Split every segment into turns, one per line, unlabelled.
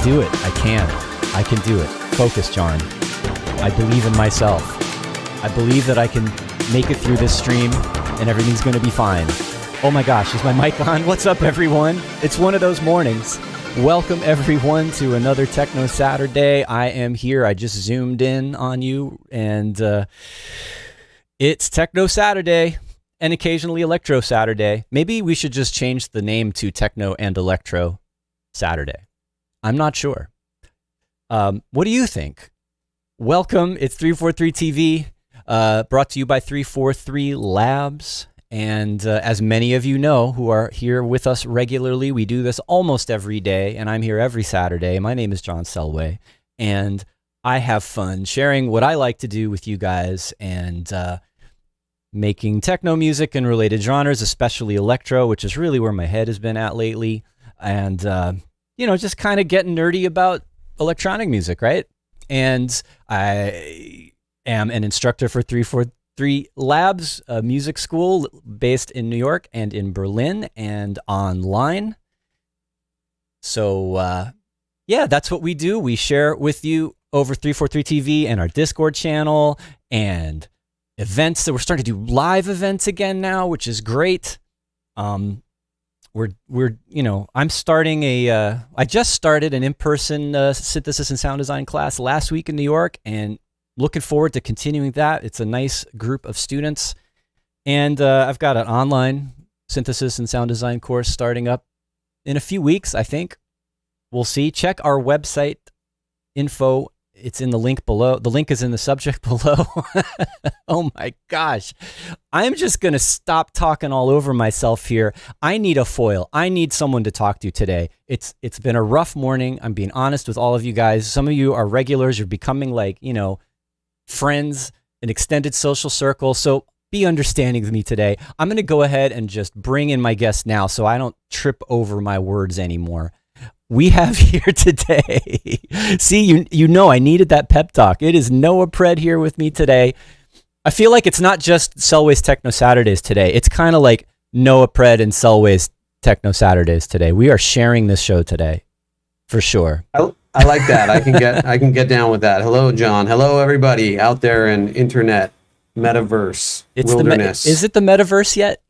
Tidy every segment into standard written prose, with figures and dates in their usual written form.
do it. I can do it. Focus, John. I believe in myself. I believe that I can make it through this stream and everything's going to be fine. Oh my gosh, is my mic on? What's up, everyone? It's one of those mornings. Welcome, everyone, to another Techno Saturday. I am here. I just zoomed in on you, and it's Techno Saturday and occasionally Electro Saturday. Maybe we should just change the name to Techno and Electro Saturday. I'm not sure. What do you think? Welcome. It's 343 TV, brought to you by 343 Labs. And as many of you know who are here with us regularly, we do this almost every day, and I'm here every Saturday. My name is John Selway, and I have fun sharing what I like to do with you guys and making techno music and related genres, especially electro, which is really where my head has been at lately. And, just kind of getting nerdy about electronic music, right? And I am an instructor for 343 Labs, a music school based in New York and in Berlin and online. So, that's what we do. We share with you over 343 TV and our Discord channel and events that we're starting to do live events again now, which is great. I'm starting I just started an in-person synthesis and sound design class last week in New York, and looking forward to continuing that. It's a nice group of students. And I've got an online synthesis and sound design course starting up in a few weeks, I think. We'll see. Check our website info. It's in the link below. The link is in the subject below. Oh my gosh. I'm just going to stop talking all over myself here. I need a foil. I need someone to talk to today. It's been a rough morning. I'm being honest with all of you guys. Some of you are regulars. You're becoming friends, an extended social circle. So be understanding with me today. I'm going to go ahead and just bring in my guest now so I don't trip over my words anymore. We have here today, see, you know I needed that pep talk. It is Noah Pred here with me today. I feel like it's not just Selway's Techno Saturdays today. It's kind of like Noah Pred and Selway's Techno Saturdays today. We are sharing this show today, for sure.
I like that. I can get down with that. Hello, John. Hello, everybody out there in internet, metaverse, wilderness.
Is it the metaverse yet?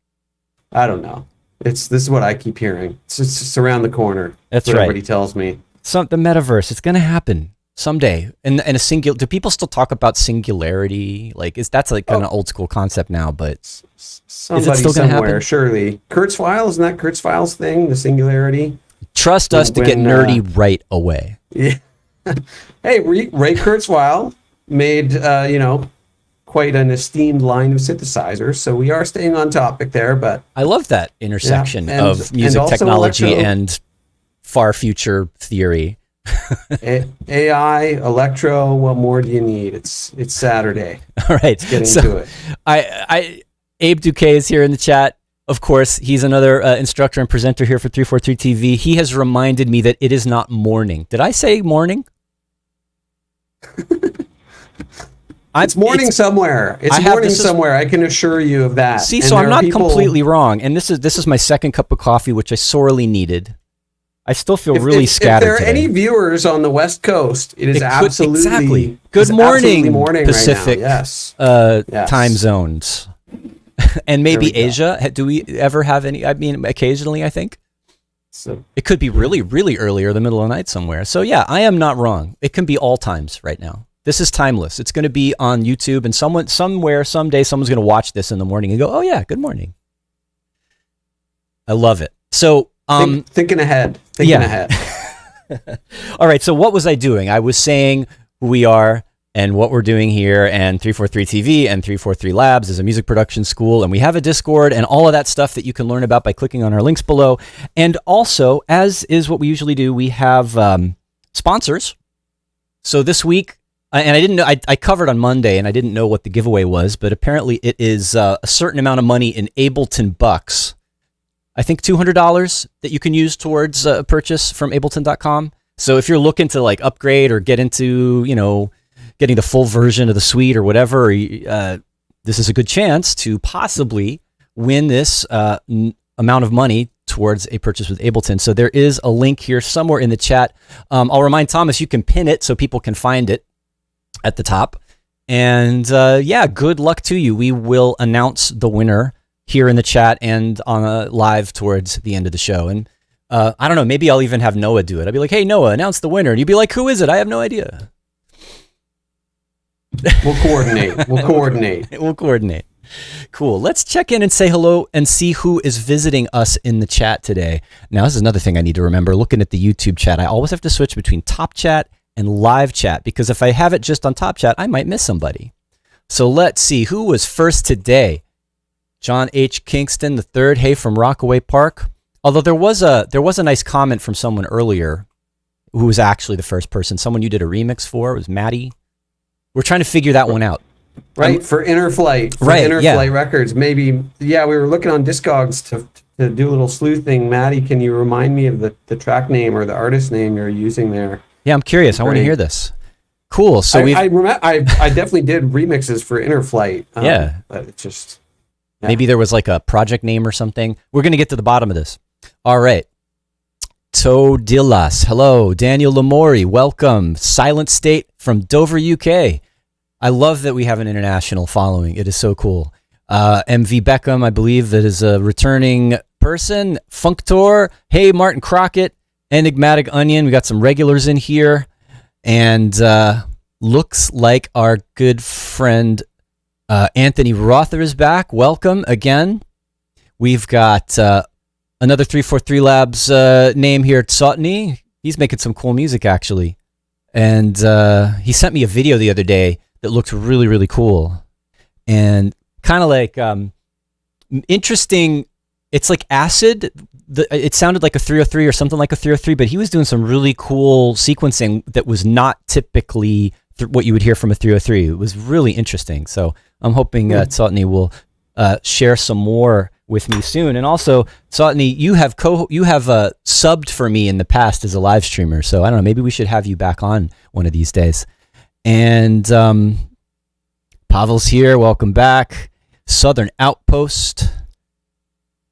I don't know. This is what I keep hearing. It's just around the corner.
That's
what
right.
Everybody tells me.
The metaverse. It's going to happen someday. And a singular. Do people still talk about singularity? That's like kind of old school concept now? But
somebody
is it still going to happen?
Surely. Kurzweil, isn't that Kurzweil's thing? The singularity.
Trust us to get nerdy right away.
Yeah. Hey, Ray Kurzweil made quite an esteemed line of synthesizers, so we are staying on topic there. But
I love that intersection of music technology and far future theory.
AI, electro. What more do you need? It's Saturday.
All right,
let's get into it.
Abe Duque is here in the chat. Of course, he's another instructor and presenter here for 343 TV. He has reminded me that it is not morning. Did I say morning?
It's morning somewhere. It's morning somewhere. I can assure you of that.
See, so I'm not completely wrong. And this is my second cup of coffee, which I sorely needed. I still feel really scattered.
If there are any viewers on the West Coast, it is absolutely
exactly. Good morning, Pacific
right now. Yes.
Time zones. And maybe Asia. Do we ever have any? I mean, occasionally, I think. So it could be really, really early or the middle of the night somewhere. So yeah, I am not wrong. It can be all times right now. This is timeless. It's going to be on YouTube, and someday, someone's going to watch this in the morning and go, "Oh yeah, good morning." I love it. So,
thinking ahead. Thinking ahead.
All right. So, what was I doing? I was saying who we are and what we're doing here, and 343 TV and 343 Labs is a music production school, and we have a Discord and all of that stuff that you can learn about by clicking on our links below. And also, as is what we usually do, we have sponsors. So this week. And I didn't know, I covered on Monday and I didn't know what the giveaway was, but apparently it is a certain amount of money in Ableton bucks. I think $200 that you can use towards a purchase from Ableton.com. So if you're looking to upgrade or get into, getting the full version of the suite or whatever, this is a good chance to possibly win this amount of money towards a purchase with Ableton. So there is a link here somewhere in the chat. I'll remind Thomas, you can pin it so people can find it at the top. And yeah, good luck to you. We will announce the winner here in the chat and on a live towards the end of the show. And I don't know, maybe I'll even have Noah do it. I'll be like, hey, Noah, announce the winner. And you'd be like, who is it? I have no idea.
We'll coordinate.
We'll coordinate. Cool. Let's check in and say hello and see who is visiting us in the chat today. Now, this is another thing I need to remember. Looking at the YouTube chat, I always have to switch between top chat and live chat, because if I have it just on top chat, I might miss somebody. So let's see who was first today. John H. Kingston the third. Hey, from Rockaway Park. Although there was a nice comment from someone earlier who was actually the first person. Someone you did a remix for. It was Maddie. We're trying to figure that one out.
Right, for Inner Flight. Flight Records. Maybe, yeah, we were looking on Discogs to do a little sleuthing. Maddie, can you remind me of the track name or the artist name you're using there?
Yeah, I'm curious. I want to hear this. Cool. So
I definitely did remixes for Inner Flight.
Yeah.
But it's just... Yeah.
Maybe there was like a project name or something. We're going to get to the bottom of this. All right. Todilas. Hello. Daniel Lamori. Welcome. Silent State from Dover, UK. I love that we have an international following. It is so cool. MV Beckham, I believe, that is a returning person. Functor. Hey, Martin Crockett. Enigmatic Onion. We got some regulars in here. And looks like our good friend Anthony Rother is back. Welcome again. We've got another 343 Labs name here, Tsotny. He's making some cool music, actually. And he sent me a video the other day that looked really, really cool. And kind of like interesting. It's like acid. It sounded like a 303 or something like a 303, but he was doing some really cool sequencing that was not typically what you would hear from a 303. It was really interesting. So I'm hoping Tsotny will share some more with me soon. And also, Tsotny, you have subbed for me in the past as a live streamer. So I don't know, maybe we should have you back on one of these days. And Pavel's here. Welcome back. Southern Outpost.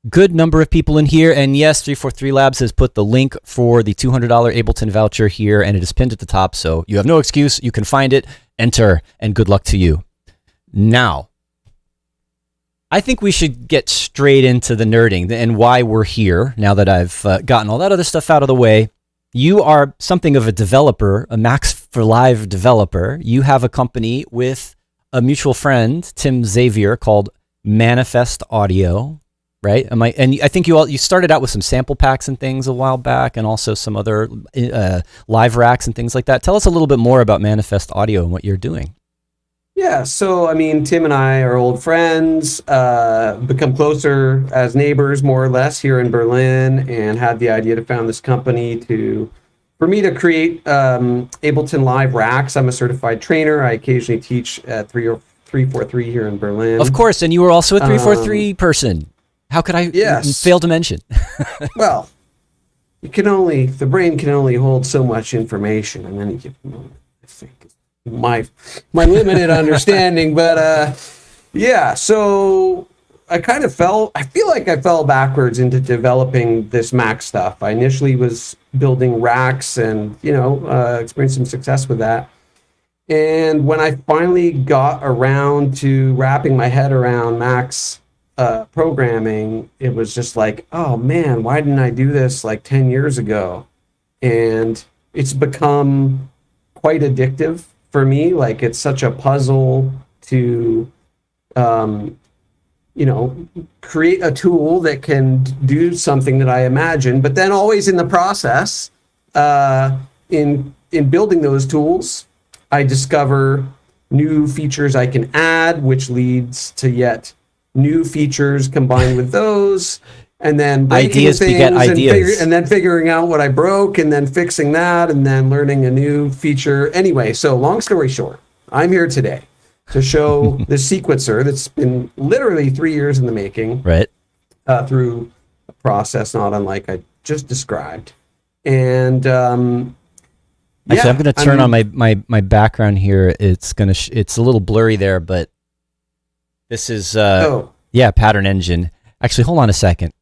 Good number of people in here. And yes, 343 Labs has put the link for the $200 Ableton voucher here, and it is pinned at the top. So you have no excuse. You can find it, enter, and good luck to you. Now, I think we should get straight into the nerding and why we're here now that I've gotten all that other stuff out of the way. You are something of a developer, a Max for Live developer. You have a company with a mutual friend, Tim Xavier, called Manifest Audio, right? And I think you started out with some sample packs and things a while back, and also some other live racks and things like that. Tell us a little bit more about Manifest Audio and what you're doing.
Yeah, so I mean, Tim and I are old friends, become closer as neighbors, more or less, here in Berlin, and had the idea to found this company for me to create Ableton Live racks. I'm a certified trainer. I occasionally teach at 343 here in Berlin.
Of course, and you were also a 343 person. How could I fail to mention?
Well, the brain can only hold so much information in any given moment, I think. My limited understanding, but yeah, so I feel like I fell backwards into developing this Mac stuff. I initially was building racks and experienced some success with that, and when I finally got around to wrapping my head around Mac's programming, it was just like, oh man, why didn't I do this like 10 years ago? And it's become quite addictive for me. Like, it's such a puzzle to create a tool that can do something that I imagine, but then always in the process, in building those tools, I discover new features I can add, which leads to yet new features combined with those, and then
ideas beget ideas,
and then figuring out what I broke, and then fixing that, and then learning a new feature. Anyway, so long story short, I'm here today to show the sequencer that's been literally 3 years in the making,
right?
Through a process not unlike I just described. And actually,
I'm going to turn on my background here. It's it's a little blurry there, but this is pattern engine. Actually, hold on a second.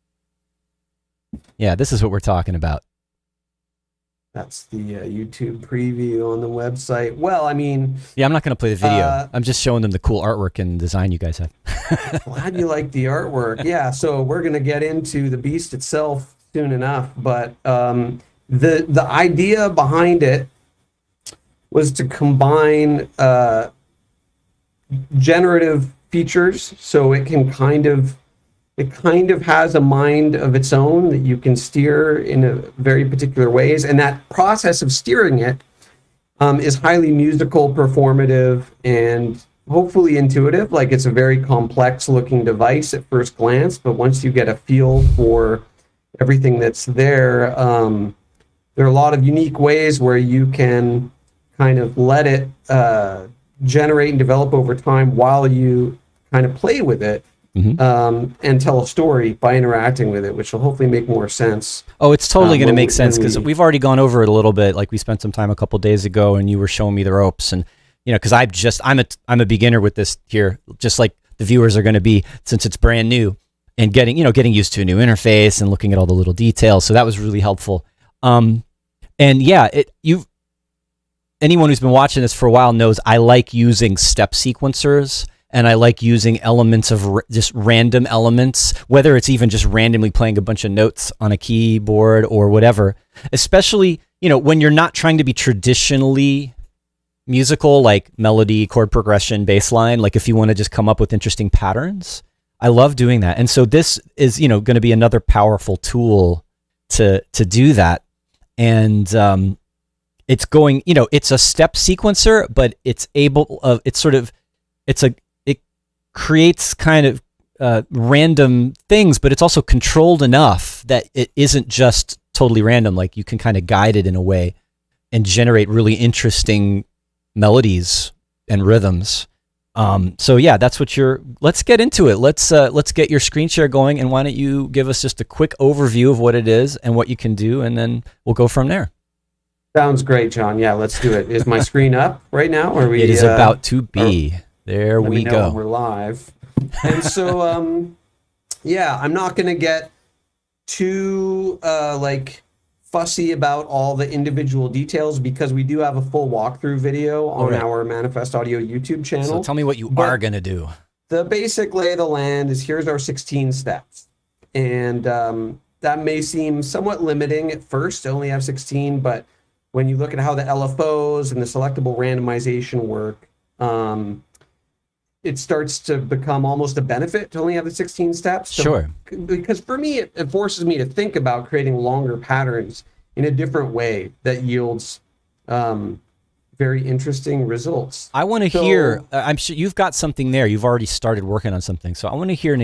Yeah, this is what we're talking about.
That's the YouTube preview on the website. Well, I mean...
Yeah, I'm not going to play the video. I'm just showing them the cool artwork and design you guys have.
Glad you like the artwork. Yeah, so we're going to get into the beast itself soon enough. But the idea behind it was to combine generative features, so it can kind of has a mind of its own that you can steer in a very particular ways, and that process of steering it is highly musical, performative, and hopefully intuitive. Like, it's a very complex looking device at first glance, but once you get a feel for everything that's there, there are a lot of unique ways where you can kind of let it generate and develop over time while you kind of play with it. And tell a story by interacting with it, which will hopefully make more sense.
Oh, it's totally going to make sense, because we've already gone over it a little bit. Like, we spent some time a couple days ago, and you were showing me the ropes, and because I'm a beginner with this here, just like the viewers are going to be, since it's brand new, and getting used to a new interface and looking at all the little details. So that was really helpful. And yeah, anyone who's been watching this for a while knows I like using step sequencers. And I like using elements of just random elements, whether it's even just randomly playing a bunch of notes on a keyboard or whatever, especially, when you're not trying to be traditionally musical, like melody, chord progression, bass line, like if you want to just come up with interesting patterns. I love doing that. And so this is, going to be another powerful tool to do that. And it's going, it's a step sequencer, but it creates kind of random things, but it's also controlled enough that it isn't just totally random. Like, you can kind of guide it in a way and generate really interesting melodies and rhythms. So yeah, that's what let's get into it. Let's get your screen share going, and why don't you give us just a quick overview of what it is and what you can do, and then we'll go from there.
Sounds great, John. Yeah, let's do it. Is my screen up right now? Or
it is about to be. There we go.
We're live. And so, yeah, I'm not going to get too fussy about all the individual details, because we do have a full walkthrough video on our Manifest Audio YouTube channel.
So tell me what you are going to do.
The basic lay of the land is, here's our 16 steps. And that may seem somewhat limiting at first to only have 16, but when you look at how the LFOs and the selectable randomization work, it starts to become almost a benefit to only have the 16 steps.
Sure.
Because for me, it forces me to think about creating longer patterns in a different way that yields very interesting results.
I want to hear, I'm sure you've got something there. You've already started working on something. So I want to hear,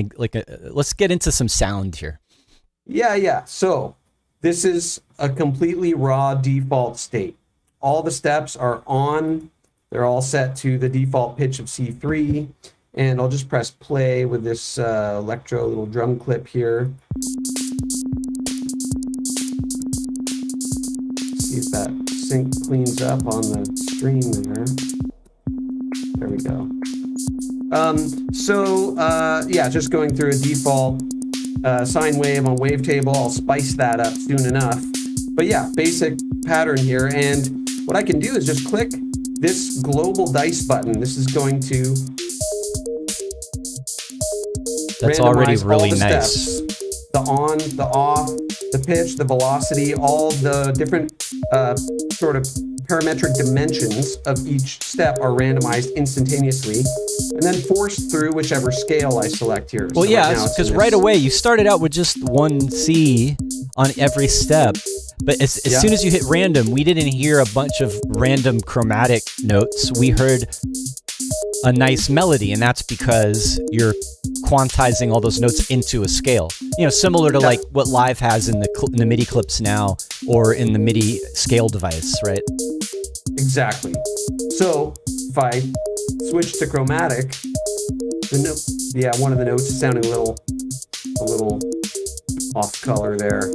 let's get into some sound here.
Yeah. So this is a completely raw default state. All the steps are on. They're all set to the default pitch of C3, and I'll just press play with this electro little drum clip here. See if that sync cleans up on the stream there. There we go. Yeah, just going through a default sine wave on wavetable. I'll spice that up soon enough. But yeah, basic pattern here. And what I can do is just click this global dice button. This is going to
That's already really nice.
Steps. The on, the off, the pitch, the velocity, all the different sort of parametric dimensions of each step are randomized instantaneously and then forced through whichever scale I select here.
Well, so yeah, because right away you started out with just one C on every step. But as soon as you hit random, we didn't hear a bunch of random chromatic notes. We heard a nice melody, and that's because you're quantizing all those notes into a scale. Similar to like what Live has in the MIDI clips now, or in the MIDI scale device, right?
Exactly. So if I switch to chromatic, one of the notes is sounding a little off color there.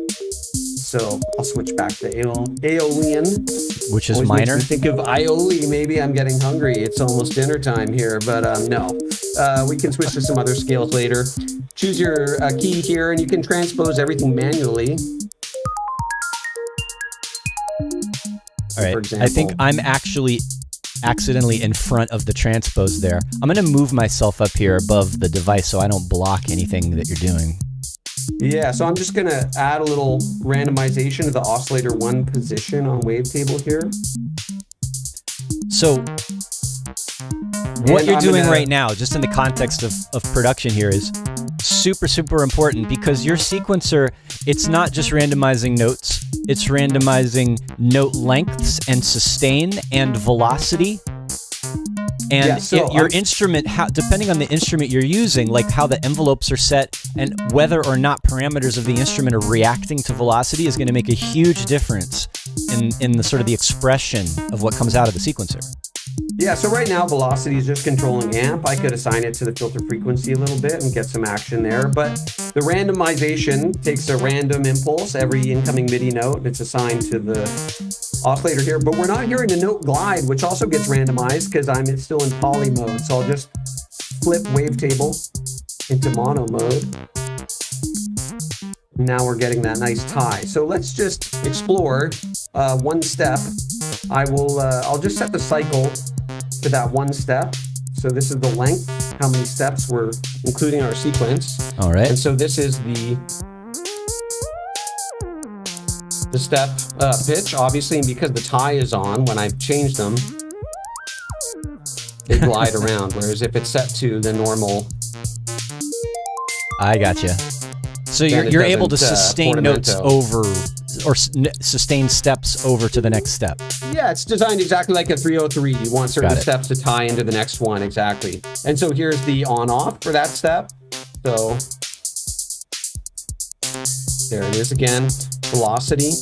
So I'll switch back to Aeolian,
which is
always
minor.
Makes me think of aioli. Maybe I'm getting hungry. It's almost dinner time here, but no. We can switch to some other scales later. Choose your key here, and you can transpose everything manually.
All right.
For example,
I think I'm actually accidentally in front of the transpose there. I'm going to move myself up here above the device so I don't block anything that you're doing.
Yeah, so I'm just going to add a little randomization to the oscillator 1 position on wavetable here.
So what you're doing right now, just in the context of production here, is super, super important, because your sequencer, it's not just randomizing notes, it's randomizing note lengths and sustain and velocity. And
yeah, so
your instrument, depending on the instrument you're using, like how the envelopes are set and whether or not parameters of the instrument are reacting to velocity, is going to make a huge difference in the sort of the expression of what comes out of the sequencer.
Yeah, so right now velocity is just controlling amp. I could assign it to the filter frequency a little bit and get some action there. But the randomization takes a random impulse, every incoming MIDI note, and it's assigned to the oscillator here. But we're not hearing the note glide, which also gets randomized because it's still in poly mode. So I'll just flip wavetable into mono mode. Now we're getting that nice tie. So let's just explore one step. I'll just set the cycle to that one step. So this is the length, how many steps we're including our sequence.
All right.
And so this is the step pitch, obviously, and because the tie is on, when I change them, they glide around. Whereas if it's set to the normal,
I gotcha. So you're able to sustain notes over, or sustain steps over to the next step.
Yeah, it's designed exactly like a 303. You want certain steps to tie into the next one, exactly. And so here's the on-off for that step. So there it is again, velocity.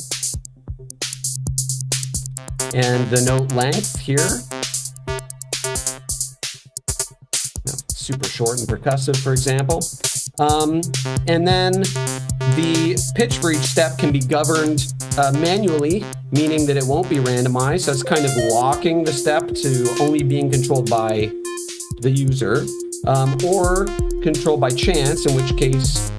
And the note length here. Super short and percussive, for example. And then the pitch for each step can be governed manually, meaning that it won't be randomized. So it's kind of locking the step to only being controlled by the user, or controlled by chance, in which case,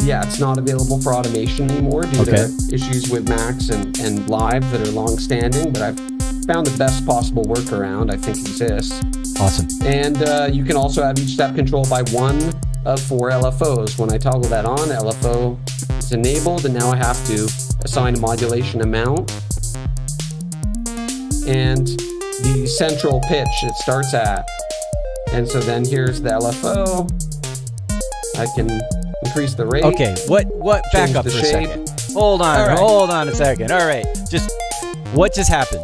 it's not available for automation anymore due to issues with Max and Live that are long-standing, but I've found the best possible workaround I think exists.
Awesome.
And you can also have each step controlled by one of 4 LFOs. When I toggle that on, LFO is enabled, and now I have to assign a modulation amount. And the central pitch it starts at. And so then here's the LFO. I can increase the rate.
Okay, what back up for a second. Hold on a second. All right, what just happened?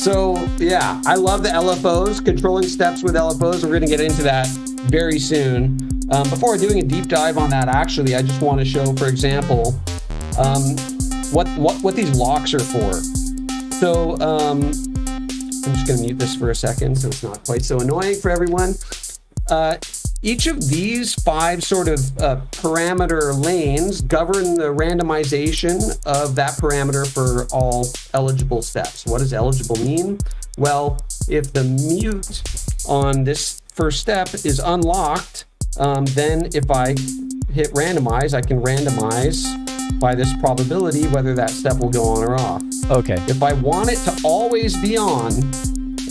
So yeah, I love the LFOs, controlling steps with LFOs. We're going to get into that very soon. Before doing a deep dive on that, actually, I just want to show, for example, what these locks are for. So I'm just going to mute this for a second so it's not quite so annoying for everyone. Each of these 5 sort of parameter lanes govern the randomization of that parameter for all eligible steps. What does eligible mean? Well, if the mute on this first step is unlocked, then if I hit randomize, I can randomize by this probability whether that step will go on or off.
Okay.
If I want it to always be on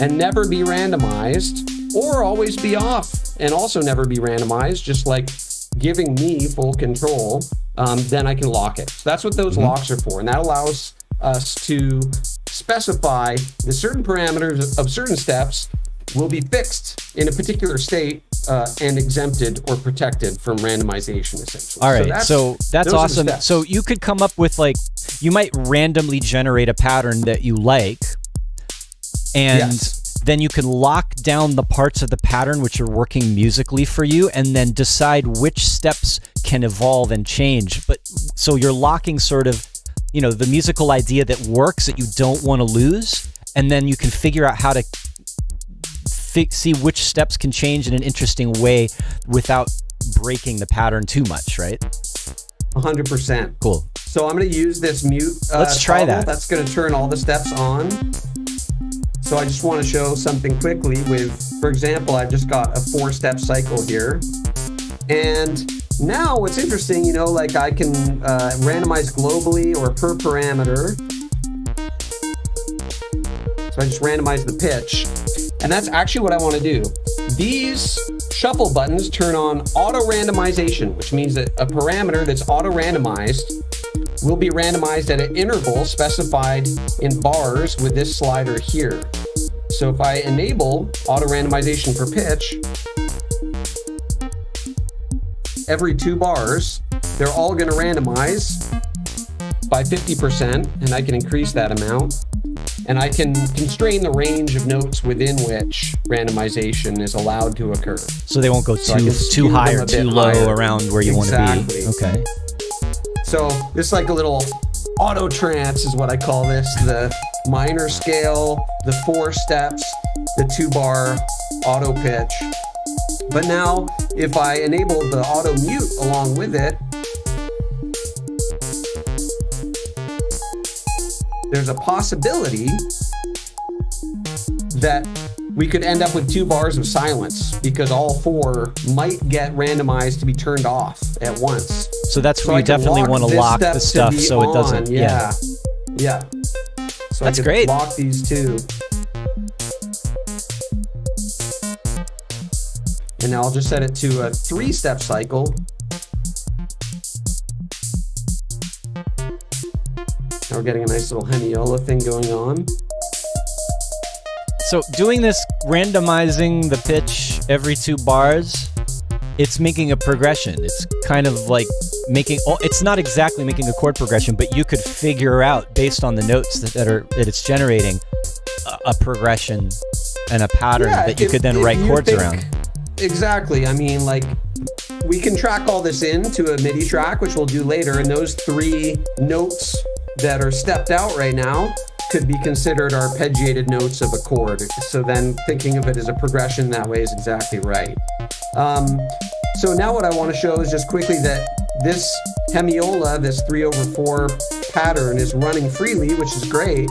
and never be randomized, or always be off and also never be randomized, just like giving me full control, then I can lock it. So that's what those locks are for. And that allows us to specify the certain parameters of certain steps will be fixed in a particular state and exempted or protected from randomization, essentially.
All right, so that's awesome. So you could come up with, like, you might randomly generate a pattern that you like, and then you can lock down the parts of the pattern which are working musically for you, and then decide which steps can evolve and change. But so you're locking sort of, the musical idea that works that you don't want to lose, and then you can figure out how to see which steps can change in an interesting way without breaking the pattern too much, right?
100%.
Cool.
So I'm going to use this mute.
Let's try that.
That's going to turn all the steps on. So I just want to show something quickly with, for example, I've just got a 4-step cycle here. And now what's interesting, you know, like I can randomize globally or per parameter. So I just randomize the pitch. And that's actually what I want to do. These shuffle buttons turn on auto randomization, which means that a parameter that's auto randomized will be randomized at an interval specified in bars with this slider here. So if I enable auto randomization for pitch, every 2 bars, they're all going to randomize by 50%, and I can increase that amount. And I can constrain the range of notes within which randomization is allowed to occur.
So they won't go too high or too low around where you want to be. Okay.
So this is like a little auto trance is what I call this. The minor scale, the 4 steps, the 2-bar auto pitch. But now if I enable the auto mute along with it, there's a possibility that we could end up with 2 bars of silence because all 4 might get randomized to be turned off at once.
So that's where you definitely want to lock the stuff so it doesn't.
Yeah. So
that's
I could
great.
Lock these 2. And now I'll just set it to a 3-step cycle. Now we're getting a nice little hemiola thing going on.
So doing this, randomizing the pitch every 2 bars, it's making a progression. It's kind of like making, it's not exactly making a chord progression, but you could figure out based on the notes that it's generating a progression and a pattern that you could then write chords around.
Exactly. I mean, like, we can track all this into a MIDI track, which we'll do later, and those 3 notes that are stepped out right now could be considered arpeggiated notes of a chord. So then thinking of it as a progression that way is exactly right. So now what I want to show is just quickly that this hemiola, this 3/4 pattern is running freely, which is great,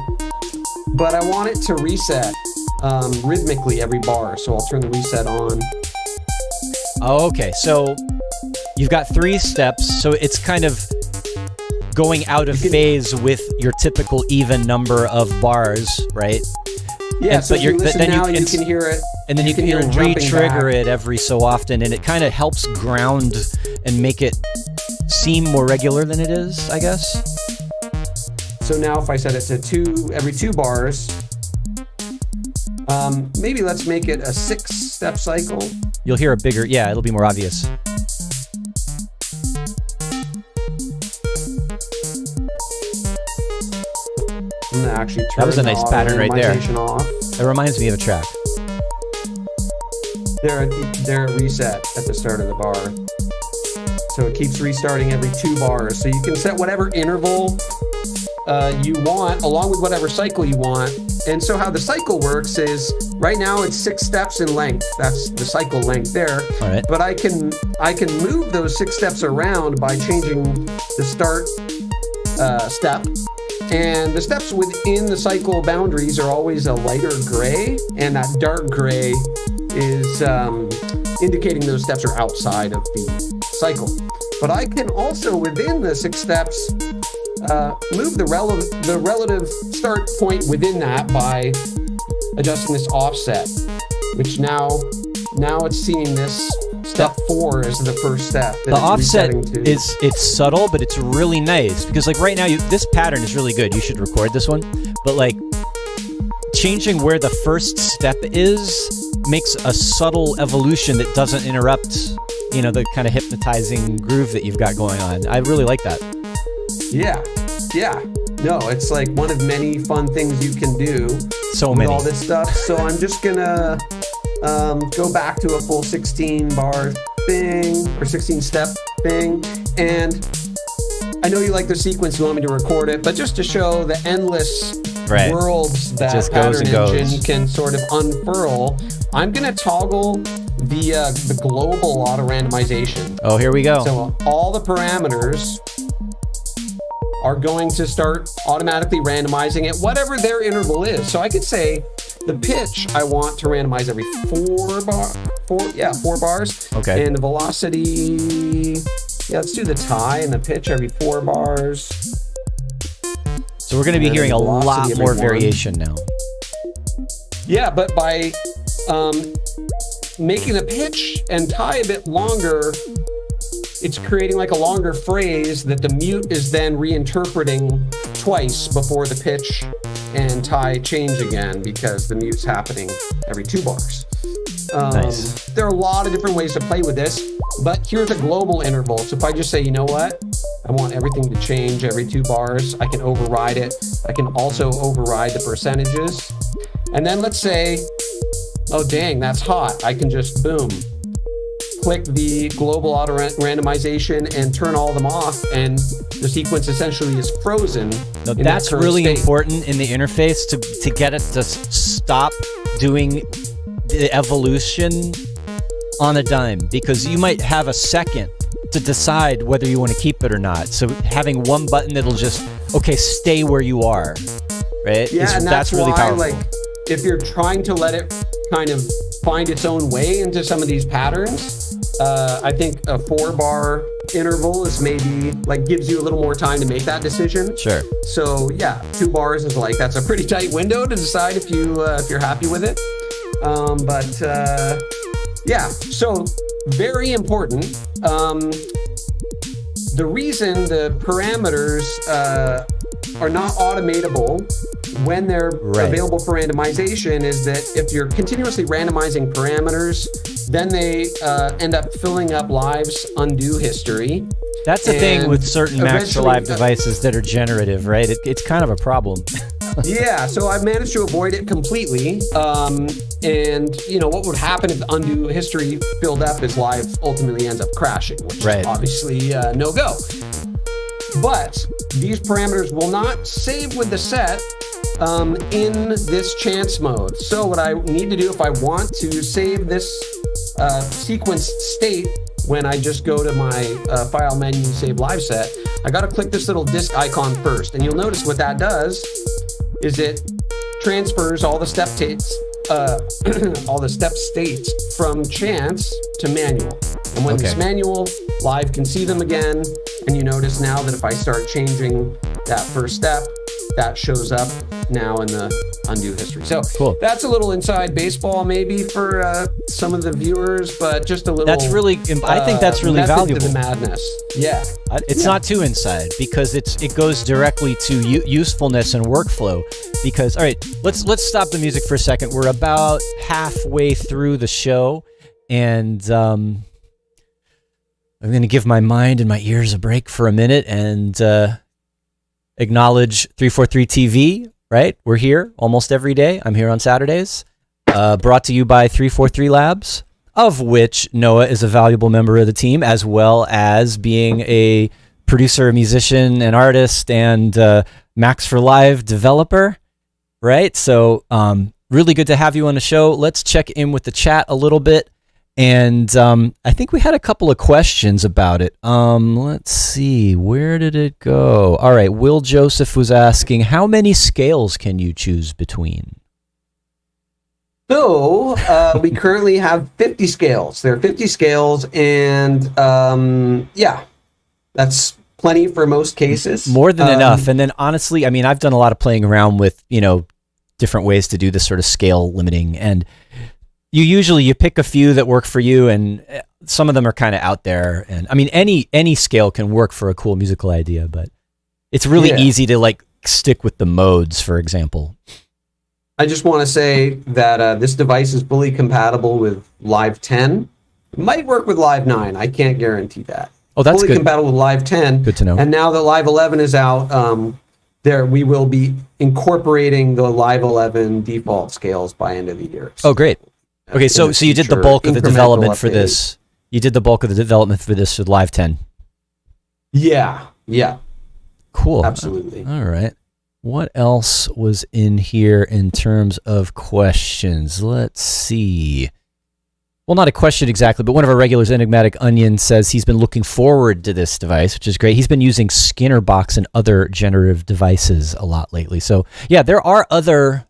but I want it to reset rhythmically every bar. So I'll turn the reset on.
Oh, okay. So you've got 3 steps, so it's kind of going out of phase with your typical even number of bars, right?
Yeah,
and
so if you listen now, you can hear it.
And then you can re-trigger it every so often, and it kind of helps ground and make it seem more regular than it is, I guess.
So now if I set it to every 2 bars, maybe let's make it a 6-step cycle.
You'll hear a bigger, yeah, it'll be more obvious.
I'm gonna actually turn
that was a nice pattern right there.
Off.
It reminds me of a track.
There it reset at the start of the bar. So it keeps restarting every 2 bars. So you can set whatever interval you want along with whatever cycle you want. And so how the cycle works is right now it's 6 steps in length. That's the cycle length there.
All right.
But I can move those 6 steps around by changing the start step. And the steps within the cycle boundaries are always a lighter gray, and that dark gray is indicating those steps are outside of the cycle. But I can also, within the 6 steps, move the relative start point within that by adjusting this offset, which now it's seeing this step 4 as the first step.
The offset it's subtle, but it's really nice because like right now this pattern is really good. You should record this one, but like changing where the first step is makes a subtle evolution that doesn't interrupt, you know, the kind of hypnotizing groove that you've got going on. I really like that.
Yeah. No, it's like one of many fun things you can do.
So
with
many.
all this stuff. So I'm just gonna go back to a full 16 bar thing or 16 step thing. And I know you like the sequence, you want me to record it, but just to show the endless worlds that
just
pattern
goes
engine can sort of unfurl, I'm gonna toggle the global auto randomization.
Oh, here we go.
So all the parameters are going to start automatically randomizing at whatever their interval is. So I could say the pitch I want to randomize every 4 bars.
Okay.
And the velocity, let's do the tie and the pitch every 4 bars.
So we're going to be hearing a lot more variation now.
Yeah, but by making the pitch and tie a bit longer, it's creating like a longer phrase that the mute is then reinterpreting twice before the pitch and tie change again, because the mute's happening every 2 bars.
Nice.
There are a lot of different ways to play with this, but here's a global interval. So if I just say, you know what, I want everything to change every 2 bars, I can override it. I can also override the percentages. And then let's say, oh dang, that's hot. I can just, boom, click the global auto randomization and turn all of them off, and the sequence essentially is frozen.
Now, that's really important in the interface to get it to stop doing the evolution on a dime, because you might have a second to decide whether you want to keep it or not. So having one button that'll just, okay, stay where you are, right?
Yeah, and that's
really
why,
powerful.
like, if you're trying to let it kind of find its own way into some of these patterns, I think a 4-bar interval is maybe like gives you a little more time to make that decision.
Sure.
So yeah, 2 bars is like, that's a pretty tight window to decide if you're happy with it. Yeah, so very important. The reason the parameters are not automatable when they're available for randomization is that if you're continuously randomizing parameters, then they end up filling up Live's undo history.
That's the thing with certain Max for Live devices that are generative, right? It's kind of a problem.
Yeah, so I've managed to avoid it completely. And you know what would happen if the undo history filled up is Live ultimately ends up crashing, which is obviously no go. But these parameters will not save with the set in this chance mode. So what I need to do if I want to save this sequence state, when I just go to my file menu, save live set, I got to click this little disk icon first. And you'll notice what that does is it transfers all the step states, from chance to manual. And when it's manual, Live can see them again. And you notice now that if I start changing that first step, that shows up now in the undo history. So that's a little inside baseball maybe for some of the viewers, but just a little.
That's really, I think that's really valuable.
To the madness. Yeah.
It's not too inside, because it goes directly to usefulness and workflow. Because, all right, let's stop the music for a second. We're about halfway through the show, and I'm going to give my mind and my ears a break for a minute and acknowledge 343 TV, right? We're here almost every day. I'm here on Saturdays. Brought to you by 343 Labs, of which Noah is a valuable member of the team, as well as being a producer, musician, and artist, and Max for Live developer, right? So really good to have you on the show. Let's check in with the chat a little bit. And I think we had a couple of questions about it. Let's see, where did it go? All right, Will Joseph was asking, how many scales can you choose between?
So we currently have 50 scales. There are 50 scales, and yeah, that's plenty for most cases.
More than enough. And then honestly, I mean, I've done a lot of playing around with, different ways to do this sort of scale limiting, and you pick a few that work for you, and some of them are kind of out there. And I mean, any scale can work for a cool musical idea, but it's really easy to stick with the modes, for example.
I just want to say that this device is fully compatible with Live 10. It might work with Live 9. I can't guarantee that.
Oh, that's
fully compatible with Live 10.
Good to know.
And now that Live 11 is out, we will be incorporating the Live 11 default scales by end of the year.
Oh, great. Okay, so you did the bulk of the development for this. You did the bulk of the development for this with Live 10.
Yeah.
Cool.
Absolutely.
All right. What else was in here in terms of questions? Let's see. Well, not a question exactly, but one of our regulars, Enigmatic Onion, says he's been looking forward to this device, which is great. He's been using Skinner Box and other generative devices a lot lately. So yeah, there are other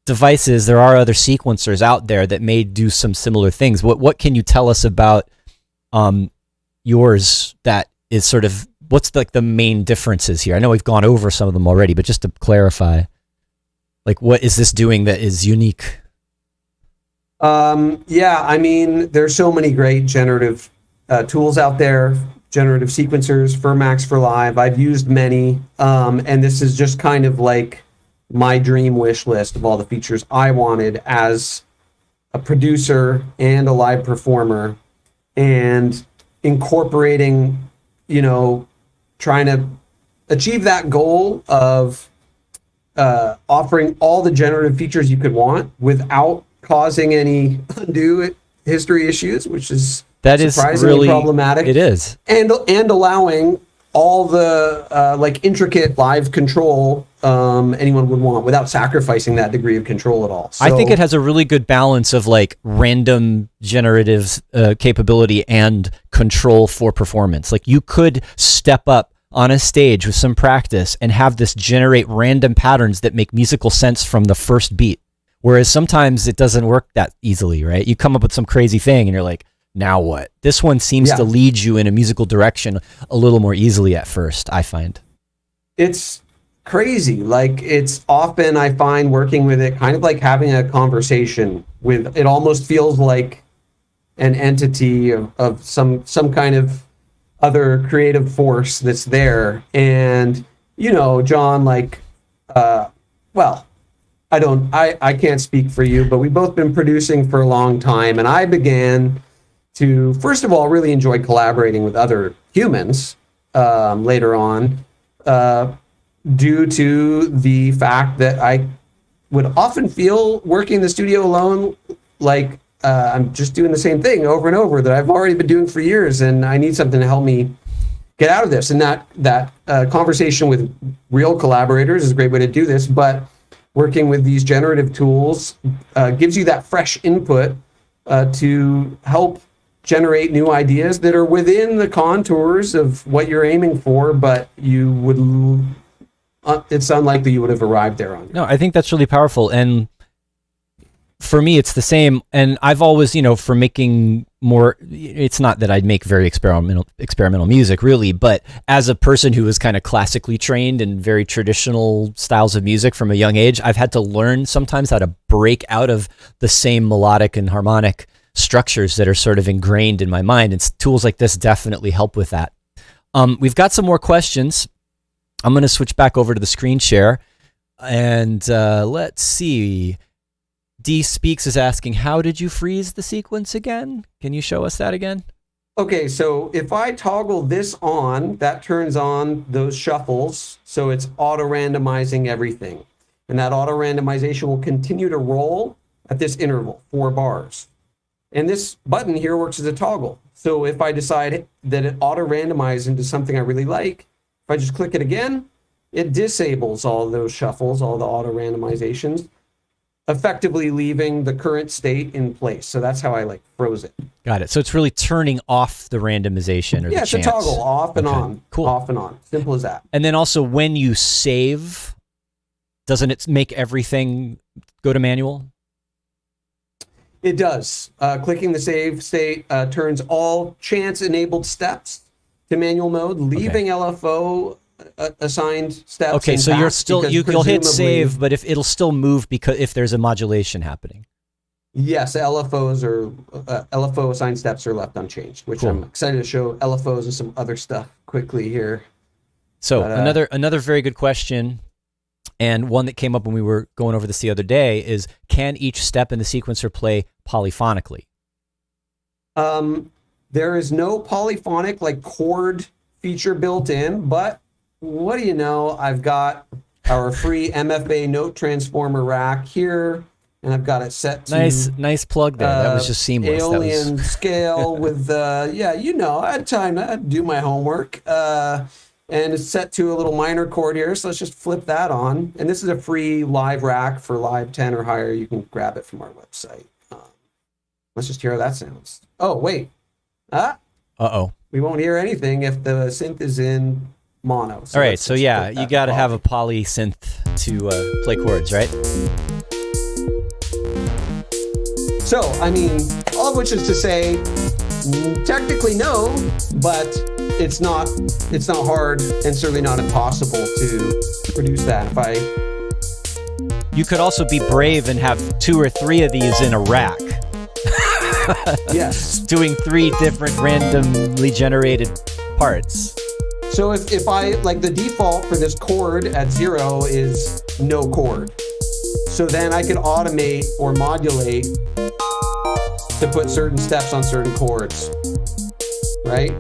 devices, there are other sequencers out there that may do some similar things. What can you tell us about yours that is sort of, what's like the main differences here? I know we've gone over some of them already, but just to clarify, like what is this doing that is unique?
Yeah, I mean, there's so many great generative tools out there, generative sequencers for Max for Live. I've used many, and this is just kind of like my dream wish list of all the features I wanted as a producer and a live performer, and incorporating, you know, trying to achieve that goal of offering all the generative features you could want without causing any undue history issues, which is surprisingly
really
problematic.
It is,
and allowing all the like intricate live control anyone would want without sacrificing that degree of control at all. So,
I think it has a really good balance of like random generative capability and control for performance. Like you could step up on a stage with some practice and have this generate random patterns that make musical sense from the first beat. Whereas sometimes it doesn't work that easily, right? You come up with some crazy thing and you're like, now what? This one seems to lead you in a musical direction a little more easily at first, I find.
It's crazy. Like it's often, I find working with it kind of like having a conversation with, it almost feels like an entity of some kind of other creative force that's there. And, you know, John, like, well, I can't speak for you, but we've both been producing for a long time. And I began to, first of all, really enjoy collaborating with other humans later on, due to the fact that I would often feel working in the studio alone, like I'm just doing the same thing over and over that I've already been doing for years, and I need something to help me get out of this. And that conversation with real collaborators is a great way to do this, but working with these generative tools gives you that fresh input to help generate new ideas that are within the contours of what you're aiming for, but you would, it's unlikely you would have arrived there on your own.
No, I think that's really powerful. And for me, it's the same. And I've always, you know, for making more, it's not that I'd make very experimental music really, but as a person who was kind of classically trained in very traditional styles of music from a young age, I've had to learn sometimes how to break out of the same melodic and harmonic structures that are sort of ingrained in my mind. And tools like this definitely help with that. We've got some more questions. I'm going to switch back over to the screen share. And let's see. D Speaks is asking, how did you freeze the sequence again? Can you show us that again?
Okay, so if I toggle this on, that turns on those shuffles. So it's auto-randomizing everything. And that auto-randomization will continue to roll at this interval, 4 bars. And this button here works as a toggle. So if I decide that it auto-randomizes into something I really like, if I just click it again, it disables all those shuffles, all the auto-randomizations, effectively leaving the current state in place. So that's how I like froze it.
Got it. So it's really turning off the randomization or the chance.
Yeah, it's a toggle, off and on.
Cool.
Off and on. Simple as that.
And then also when you save, doesn't it make everything go to manual?
It does. Clicking the save state turns all chance-enabled steps to manual mode, leaving LFO assigned steps.
Okay, so you're still you'll hit save, but if it'll still move because if there's a modulation happening.
Yes, LFOs or LFO assigned steps are left unchanged, which I'm excited to show LFOs and some other stuff quickly here.
So another very good question, and one that came up when we were going over this the other day is: can each step in the sequencer play polyphonically?
There is no polyphonic like chord feature built in, but what do you know? I've got our free MFA note transformer rack here, and I've got it set to
nice plug there. That was just seamless.
Alien scale with yeah, you know, I had time to do my homework, and it's set to a little minor chord here. So let's just flip that on, and this is a free live rack for live 10 or higher. You can grab it from our website. Let's just hear how that sounds. Oh, wait.
Uh-oh.
We won't hear anything if the synth is in mono.
All right,
let's
so
just
yeah,
put
you
that
got to
poly.
have a poly synth to play chords, right?
So, I mean, all of which is to say, technically no, but it's not hard and certainly not impossible to produce that.
You could also be brave and have 2 or 3 of these in a rack.
Yes.
Doing 3 different randomly generated parts.
So if I, like, the default for this chord at 0 is no chord. So then I can automate or modulate to put certain steps on certain chords, right?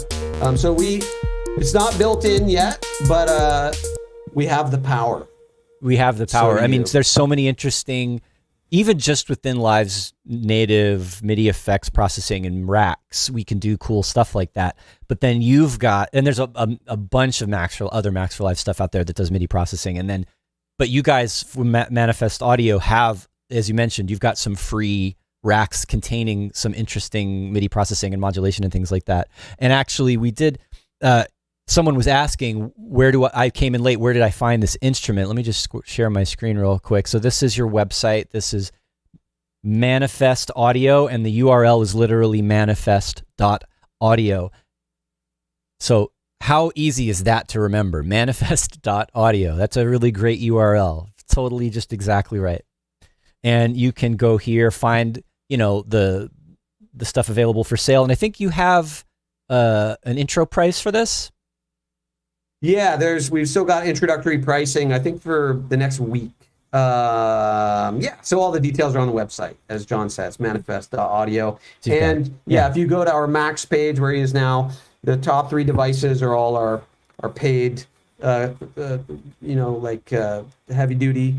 It's not built in yet, but we have the power.
We have the power.
So
I mean,
do.
there's so many interesting, even just within Live's native MIDI effects processing and racks, we can do cool stuff like that. But then you've got, and there's a bunch of other Max for Live stuff out there that does MIDI processing. And then, but you guys from Manifest Audio have, as you mentioned, you've got some free racks containing some interesting MIDI processing and modulation and things like that. And actually we did, someone was asking, I came in late, where did I find this instrument? Let me just share my screen real quick. So this is your website. This is Manifest Audio, and the URL is literally manifest.audio. So how easy is that to remember? Manifest.audio. That's a really great URL. Totally just exactly right. And you can go here, find, the stuff available for sale. And I think you have an intro price for this.
Yeah, we've still got introductory pricing, I think, for the next week. So all the details are on the website, as John says, manifest.audio. And if you go to our Max page where he is now, the top 3 devices are all our paid, heavy duty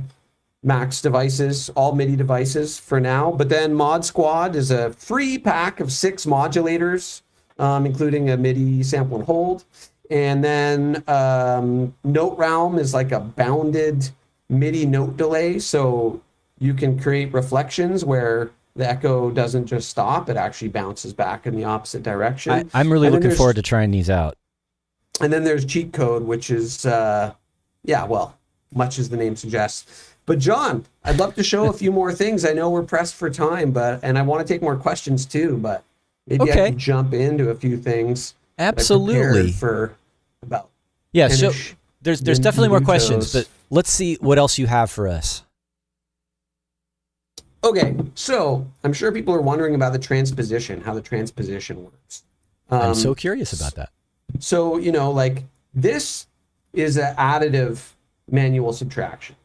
Max devices, all MIDI devices for now. But then Mod Squad is a free pack of 6 modulators, including a MIDI sample and hold. And then Note Realm is like a bounded MIDI note delay. So you can create reflections where the echo doesn't just stop, it actually bounces back in the opposite direction.
I'm really looking forward to trying these out.
And then there's Cheat Code, which is, much as the name suggests. But John, I'd love to show a few more things. I know we're pressed for time, and I want to take more questions too, but maybe I can jump into a few things.
Absolutely.
For about
so there's definitely more questions, but let's see what else you have for us.
Okay, so I'm sure people are wondering about the transposition, how the transposition works.
I'm so curious about that.
So, this is an additive manual subtraction.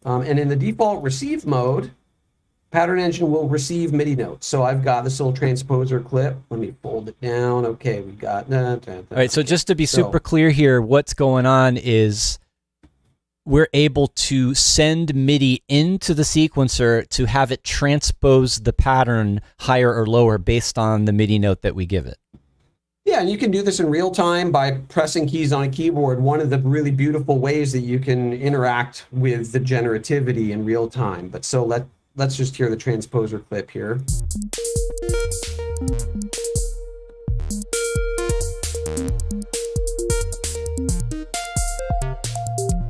And in the default receive mode, Pattern Engine will receive MIDI notes. So I've got this little transposer clip. Let me fold it down. Okay, we got... All
right, so just to be super clear here, what's going on is we're able to send MIDI into the sequencer to have it transpose the pattern higher or lower based on the MIDI note that we give it.
Yeah, and you can do this in real time by pressing keys on a keyboard. One of the really beautiful ways that you can interact with the generativity in real time. But so let's just hear the transposer clip here.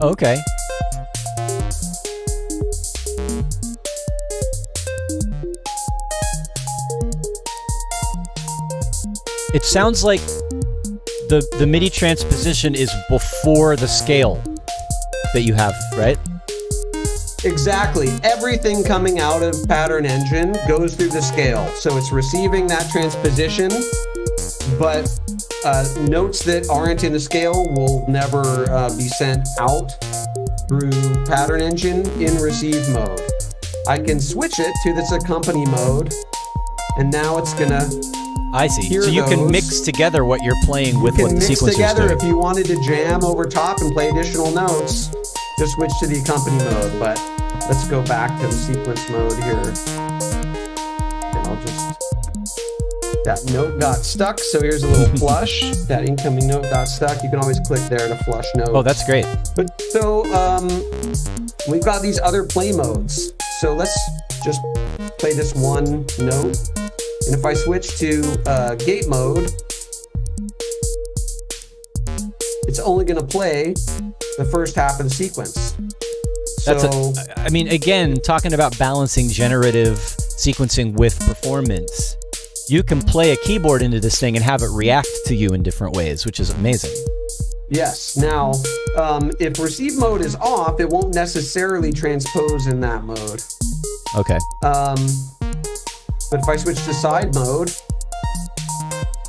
Okay. It sounds like the MIDI transposition is before the scale that you have, right?
Exactly. Everything coming out of Pattern Engine goes through the scale. So it's receiving that transposition, but notes that aren't in the scale will never be sent out through Pattern Engine in receive mode. I can switch it to this accompany mode, and now it's gonna...
I see. So you can mix together what you're playing with what the sequencer's doing. You can mix together
if you wanted to jam over top and play additional notes. Just switch to the accompany mode, but let's go back to the sequence mode here. And I'll just... That note got stuck, so here's a little flush. That incoming note got stuck. You can always click there to flush notes.
Oh, that's great.
But so we've got these other play modes. So let's just play this one note. And if I switch to gate mode, it's only going to play the first half of the sequence.
I mean, again, talking about balancing generative sequencing with performance, you can play a keyboard into this thing and have it react to you in different ways, which is amazing.
Yes. Now, if receive mode is off, it won't necessarily transpose in that mode.
Okay.
But if I switch to side mode,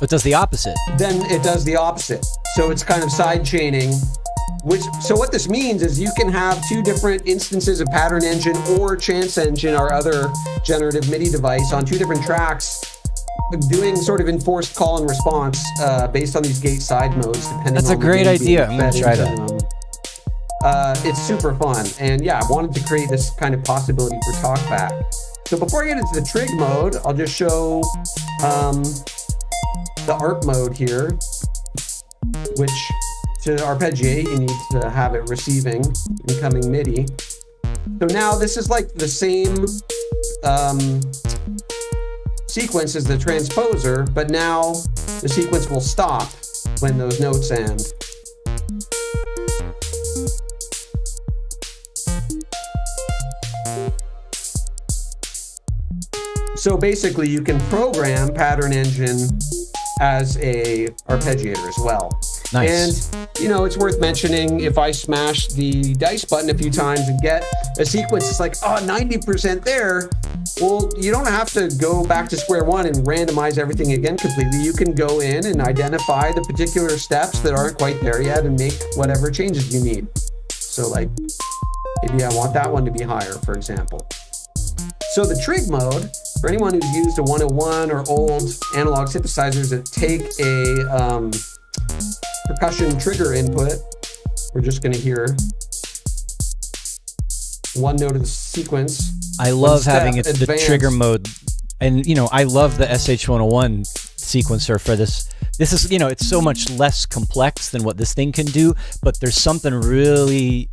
It does the opposite.
then it does the opposite. So it's kind of side chaining. So what this means is you can have two different instances of Pattern Engine or Chance Engine, our other generative MIDI device, on two different tracks, doing sort of enforced call and response based on these gate side modes, depending
That's
on
a great
the MIDI
idea. I'm going to try
fed into
that.
them. It's super fun. And yeah, I wanted to create this kind of possibility for talkback. So before I get into the trig mode, I'll just show the ARP mode here, which to arpeggiate, you need to have it receiving incoming MIDI. So now this is like the same sequence as the transposer, but now the sequence will stop when those notes end. So basically you can program Pattern Engine as a arpeggiator as well.
Nice.
And, you know, it's worth mentioning, if I smash the dice button a few times and get a sequence, it's like, oh, 90% there. Well, you don't have to go back to square one and randomize everything again completely. You can go in and identify the particular steps that aren't quite there yet and make whatever changes you need. So like, maybe I want that one to be higher, for example. So the trig mode, for anyone who's used a 101 or old analog synthesizers that take a percussion trigger input, we're just going to hear one note of the sequence.
I love having it, the
advanced.
trigger mode. And, you know, I love the SH101 sequencer for this. This is, you know, it's so much less complex than what this thing can do, but there's something really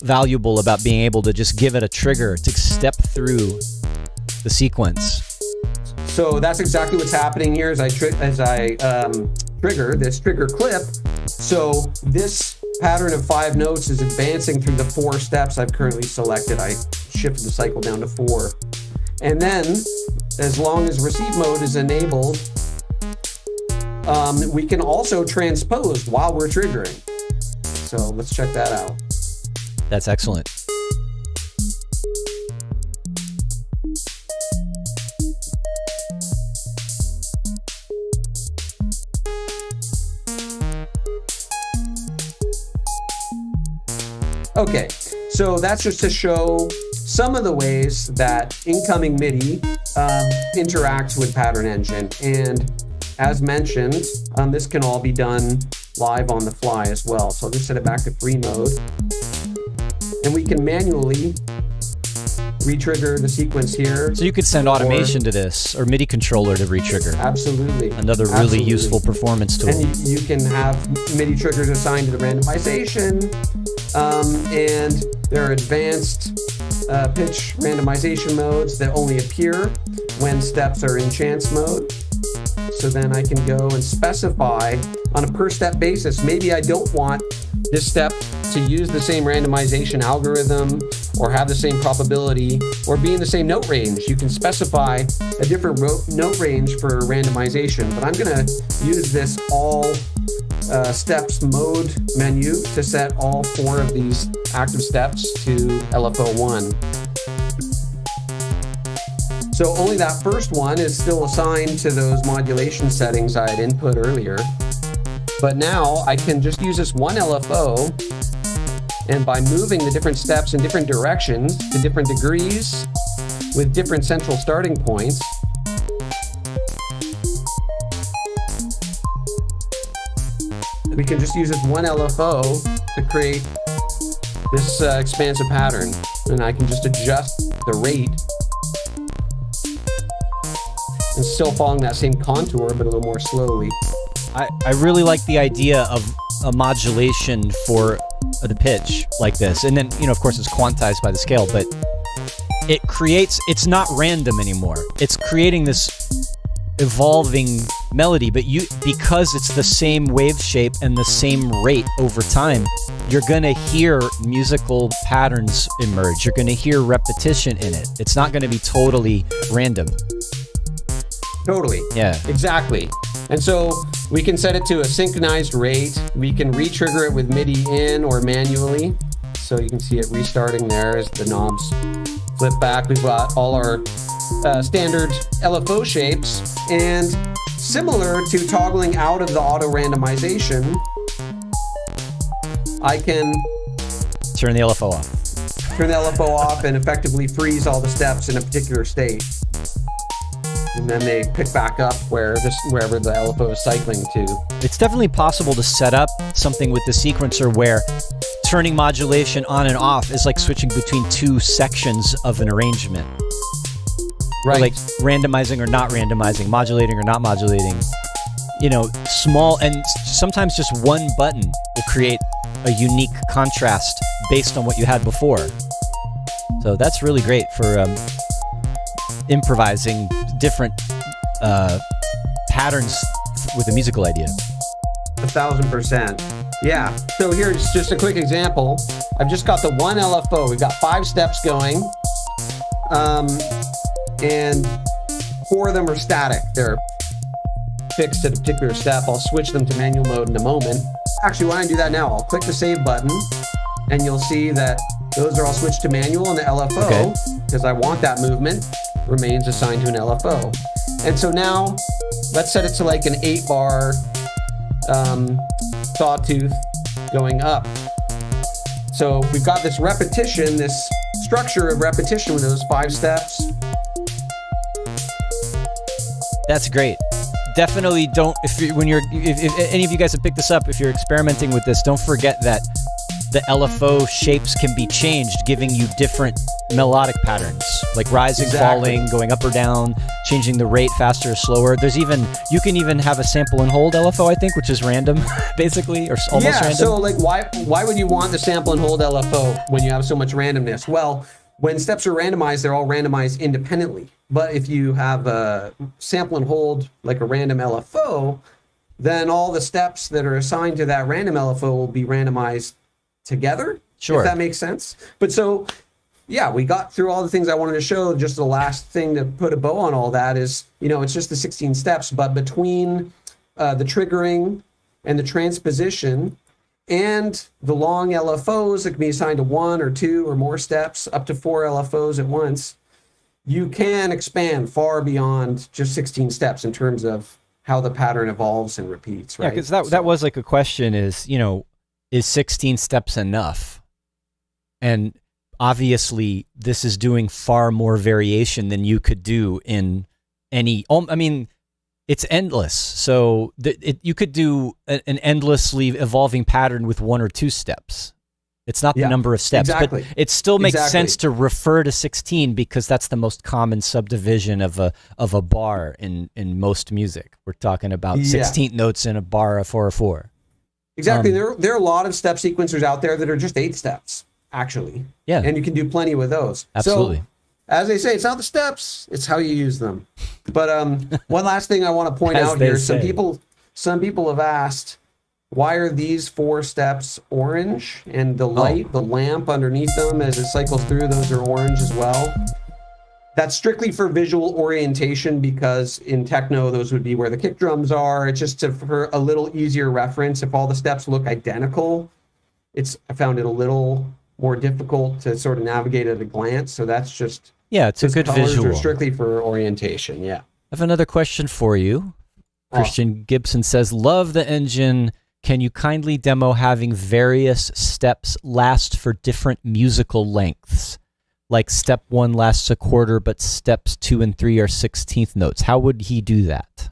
valuable about being able to just give it a trigger to step through the sequence.
So that's exactly what's happening here as I trigger this trigger clip. So this pattern of 5 notes is advancing through the 4 steps I've currently selected. I shifted the cycle down to 4. And then, as long as receive mode is enabled, we can also transpose while we're triggering. So let's check that out.
That's excellent.
Okay, so that's just to show some of the ways that incoming MIDI interacts with Pattern Engine. And as mentioned, this can all be done live on the fly as well. So I'll just set it back to free mode. And we can manually re-trigger the sequence here.
So you could send automation to this, or MIDI controller to re-trigger.
Absolutely.
Another really
Absolutely.
useful performance tool.
And you can have MIDI triggers assigned to the randomization, and there are advanced pitch randomization modes that only appear when steps are in chance mode. So then I can go and specify on a per step basis. Maybe I don't want this step to use the same randomization algorithm or have the same probability or be in the same note range. You can specify a different note range for randomization, but I'm gonna use this all steps mode menu to set all 4 of these active steps to LFO1. So only that first one is still assigned to those modulation settings I had input earlier. But now I can just use this one LFO, and by moving the different steps in different directions to different degrees with different central starting points, we can just use this one LFO to create this expansive pattern. And I can just adjust the rate and still following that same contour, but a little more slowly.
I really like the idea of a modulation for the pitch like this. And then, you know, of course, it's quantized by the scale, but it creates, it's not random anymore. It's creating this evolving melody, but because it's the same wave shape and the same rate over time, you're gonna hear musical patterns emerge. You're gonna hear repetition in it. It's not gonna be totally random.
Totally.
Yeah.
Exactly. And so we can set it to a synchronized rate. We can re-trigger it with MIDI in or manually. So you can see it restarting there as the knobs flip back. We've got all our standard LFO shapes, and similar to toggling out of the auto randomization, I can
turn the LFO off.
Turn the LFO off and effectively freeze all the steps in a particular state. And then they pick back up wherever the LFO is cycling to.
It's definitely possible to set up something with the sequencer where turning modulation on and off is like switching between two sections of an arrangement.
Right.
Or like randomizing or not randomizing, modulating or not modulating. You know, small, and sometimes just one button will create a unique contrast based on what you had before. So that's really great for improvising different patterns with a musical idea.
1,000%. Yeah. So here's just a quick example. I've just got the one LFO. We've got 5 steps going, and 4 of them are static. They're fixed at a particular step. I'll switch them to manual mode in a moment. Actually, why don't I do that now? I'll click the save button, and you'll see that those are all switched to manual, and the LFO, because I want that movement, remains assigned to an LFO. And so now, let's set it to like an 8-bar sawtooth going up. So we've got this repetition, this structure of repetition with those 5 steps.
That's great. Definitely don't, if any of you guys have picked this up, if you're experimenting with this, don't forget that the LFO shapes can be changed, giving you different melodic patterns, like rising, falling, going up or down, changing the rate faster or slower. You can even have a sample and hold LFO, I think, which is random, basically, or almost random.
So like why would you want the sample and hold LFO when you have so much randomness? Well, when steps are randomized, they're all randomized independently. But if you have a sample and hold, like a random LFO, then all the steps that are assigned to that random LFO will be randomized together.
Sure.
If that makes sense. But so, yeah, we got through all the things I wanted to show. Just the last thing to put a bow on all that is, it's just the 16 steps, but between the triggering and the transposition and the long LFOs that can be assigned to 1 or 2 or more steps, up to 4 LFOs at once, you can expand far beyond just 16 steps in terms of how the pattern evolves and repeats, right?
Yeah, because that was like a question is 16 steps enough? And obviously, this is doing far more variation than you could do in any... it's endless. So you could do an endlessly evolving pattern with 1 or 2 steps. It's not the number of steps, but it still makes sense to refer to 16 because that's the most common subdivision of a bar in most music. We're talking about 16th notes in a bar of 4/4.
Exactly. There are a lot of step sequencers out there that are just 8 steps, actually. Yeah. And you can do plenty with those.
Absolutely.
So, as they say, it's not the steps, it's how you use them. But one last thing I want to point out here, some people have asked, why are these 4 steps orange? And the light, the lamp underneath them as it cycles through, those are orange as well. That's strictly for visual orientation because in techno, those would be where the kick drums are. It's just for a little easier reference. If all the steps look identical, I found it a little more difficult to sort of navigate at a glance. So that's just...
Yeah, it's a good visual.
Are strictly for orientation, yeah.
I have another question for you. Christian Gibson says, love the engine. Can you kindly demo having various steps last for different musical lengths? Like step 1 lasts a quarter, but steps 2 and 3 are 16th notes. How would he do that?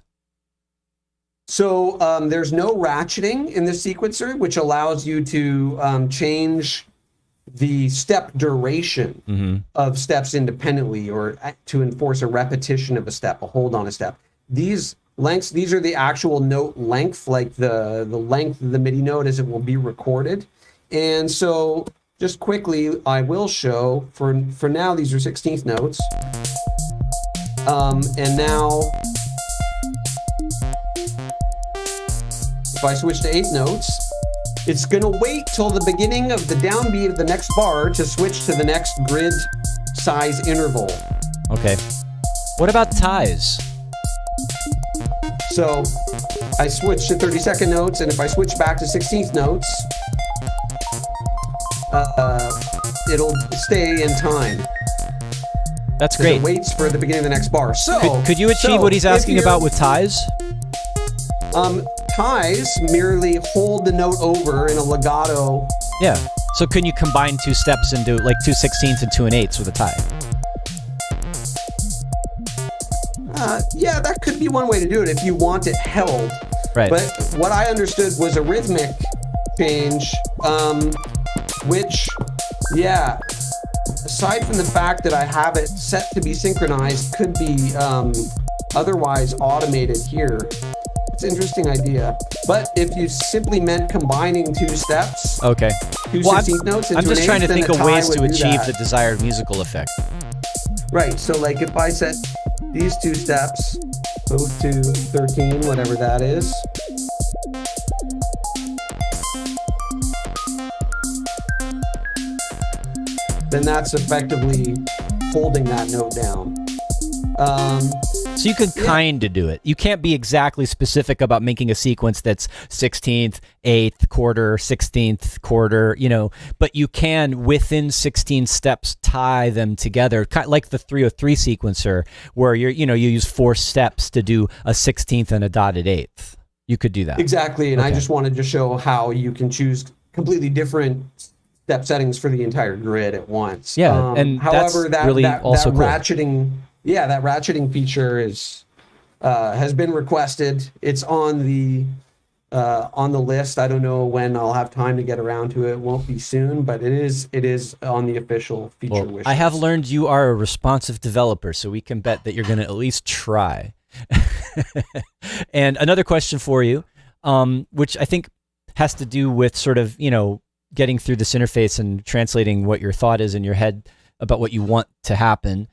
So there's no ratcheting in the sequencer, which allows you to change the step duration of steps independently or to enforce a repetition of a step, a hold on a step. These lengths, these are the actual note length, like the length of the MIDI note as it will be recorded. And so just quickly, I will show, for now, these are 16th notes. And now if I switch to 8 notes, it's going to wait till the beginning of the downbeat of the next bar to switch to the next grid size interval.
Okay. What about ties?
So I switch to 32nd notes, and if I switch back to 16th notes, it'll stay in time.
That's great.
It waits for the beginning of the next bar. So
could you achieve what he's asking about with ties?
Ties merely hold the note over in a legato.
Yeah. So can you combine 2 steps and do like 2 16ths and 2 8ths with a tie?
Yeah, that could be one way to do it if you want it held.
Right.
But what I understood was a rhythmic change, which, yeah, aside from the fact that I have it set to be synchronized, could be otherwise automated here. It's an interesting idea. But if you simply meant combining 2 steps,
okay,
2 16th notes into
I'm just
an
trying to
eighth,
think
then
of
a
ways
tie
to
would do
achieve
that.
the desired musical effect.
Right, so like if I set these 2 steps, both to 13, whatever that is. Then that's effectively holding that note down.
So you could kind of do it. You can't be exactly specific about making a sequence that's 16th, 8th, quarter, 16th, quarter, you know, but you can, within 16 steps, tie them together, kind of like the 303 sequencer, where you use 4 steps to do a 16th and a dotted 8th. You could do that.
Exactly, and
Okay.
I just wanted to show how you can choose completely different step settings for the entire grid at once.
Yeah, and
however,
that's really also
that
cool.
ratcheting, that ratcheting feature is has been requested. It's on the list. I don't know when I'll have time to get around to it. It won't be soon, but it is on the official feature wish
I have
list.
learned you are a responsive developer, so we can bet that you're going to at least try. And another question for you, which I think has to do with sort of, getting through this interface and translating what your thought is in your head about what you want to happen.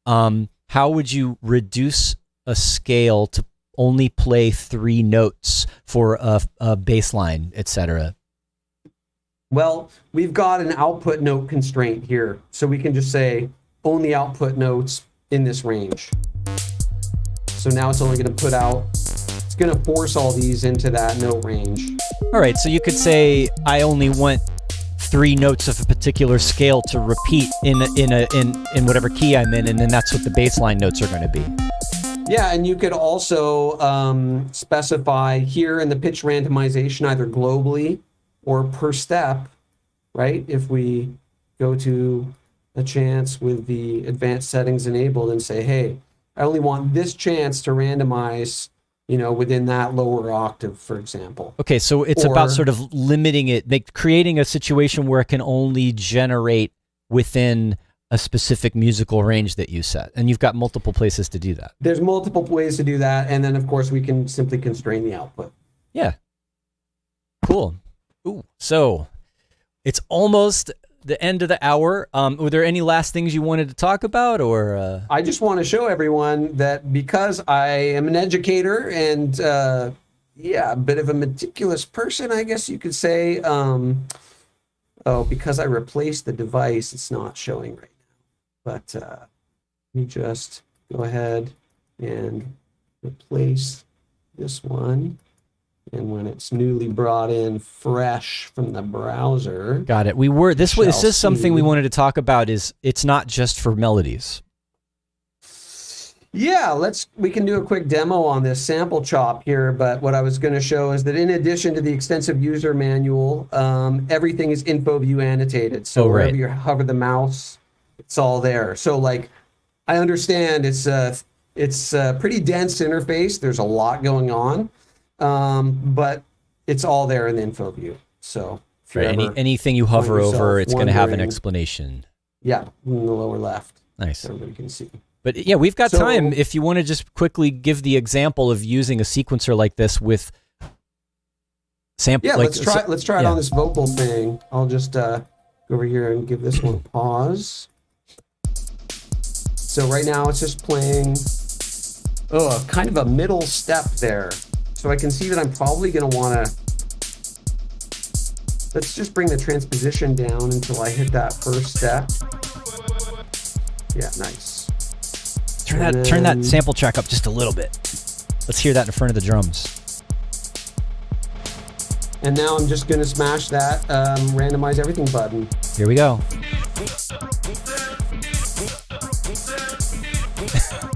How would you reduce a scale to only play 3 notes for a bass line, etc.?
Well, we've got an output note constraint here, so we can just say only output notes in this range. So now it's only going to put out, it's going to force all these into that note range.
All right, so you could say I only want 3 notes of a particular scale to repeat in whatever key I'm in, and then that's what the baseline notes are going to be.
Yeah, and you could also specify here in the pitch randomization either globally or per step, right? If we go to a chance with the advanced settings enabled and say, hey, I only want this chance to randomize, within that lower octave, for example.
Okay, so it's about sort of limiting it, creating a situation where it can only generate within a specific musical range that you set. And you've got multiple places to do that.
There's multiple ways to do that. And then, of course, we can simply constrain the output.
Yeah. Cool. Ooh, so it's almost the end of the hour. Were there any last things you wanted to talk about, or?
I just want to show everyone that because I am an educator and, a bit of a meticulous person, I guess you could say, because I replaced the device, it's not showing right now. But let me just go ahead and replace this one. And when it's newly brought in fresh from the browser.
Got it. This is something we wanted to talk about, is it's not just for melodies.
Yeah, we can do a quick demo on this sample chop here, but what I was going to show is that in addition to the extensive user manual, everything is info view annotated. So wherever you hover the mouse, it's all there. So I understand it's a pretty dense interface. There's a lot going on. But it's all there in the info view. So
anything you hover over, it's going to have an explanation.
Yeah, in the lower left.
Nice.
Everybody can see.
But yeah, we've got time. If you want to just quickly give the example of using a sequencer like this with sample.
Yeah, let's try it on this vocal thing. I'll just go over here and give this one a pause. So right now it's just playing kind of a middle step there. So I can see that I'm probably going to want to, let's just bring the transposition down until I hit that first step. Yeah, nice.
Turn that sample track up just a little bit. Let's hear that in front of the drums.
And now I'm just going to smash that randomize everything button.
Here we go.